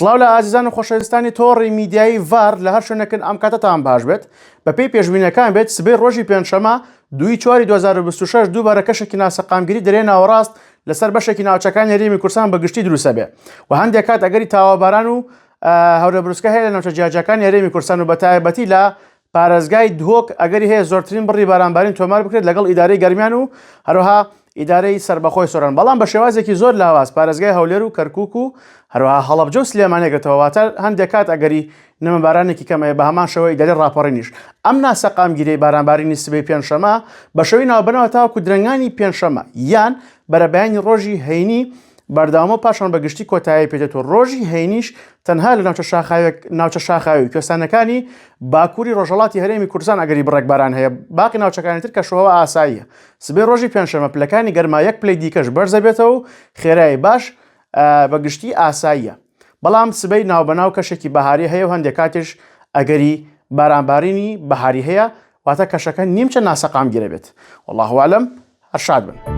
سڵاو لە ئازیزان و خۆشەویستانی تۆڕی میدیایی ڤار لە هەر شوێنەکەن ئەم کاتەتان باش بێت بەپێی پێشبینیەکان بێت سبەی ڕۆژی پێنجشەممە 2/4/2026 دووبارە کەشێکی ناسەقامگیری دەرێ ناوەڕاست لەسەر بەشێکی ناوچەکانی هەرێمی کوردستان بەگشتی دروستە بێ و هەندێک کات ئەگەری تاوەباران و هەورە بروسکە هەیە لە ناوچە جیاجەکانی هەرێمی کوردستان و بەتایبەتی لە پارێزگای دهۆک ئەگەری هەیە زۆرترین بڕی بارانبارین تۆمار بکرێت لەگەڵ ئیدارەی گەرمیان و هەروەها ئیدارەی سربەخۆی سۆران بەڵام بە شێوازێکی زۆر لاواز پارێزگای هەولێر و کەرکووک و هەروەها هەڵەبجە و سلێمانێگرێتەوە واتە هەندێک کات ئەگەری نەمەبارانێکی کەمەیە بە هەمان شێوە ئیدارەی ڕاپەڕینیش ئەم ناسەقامگیریەی بارانبارینی سبەی پێنجشەممە بە شێوەی ناوبەنەوە تاوەکو درەنگانی پێنجشەممە یان بەرەبەیانی ڕۆژی هەینی بەردەوامە پاشان بەگشتی کۆتایی پێدێت و ڕۆژی هەینیش تەنها لە ناوچە شاخاوی کوێستانەکانی باکووری ڕۆژهەڵاتی هەرێمی کوردستان ئەگەری بڕێکباران هەیە باقی ناوچەکانی تر کەشەوە ئاساییە سبەی ڕۆژی پێنجشەممە پلەکانی گەرما یەک پلەی دیکەش بەرزە بێتەوە و خێرایی باش بەگشتی ئاساییە بەڵام سبەی ناوبەناو کەشێکی بەهاری هەیە و هەندێک کاتیش ئەگەری بارانبارینی بەهاری هەیە واتە کەشەکە نیمچە ناسەقامگیرە بێت والله ئەعلەم هەر شاد بن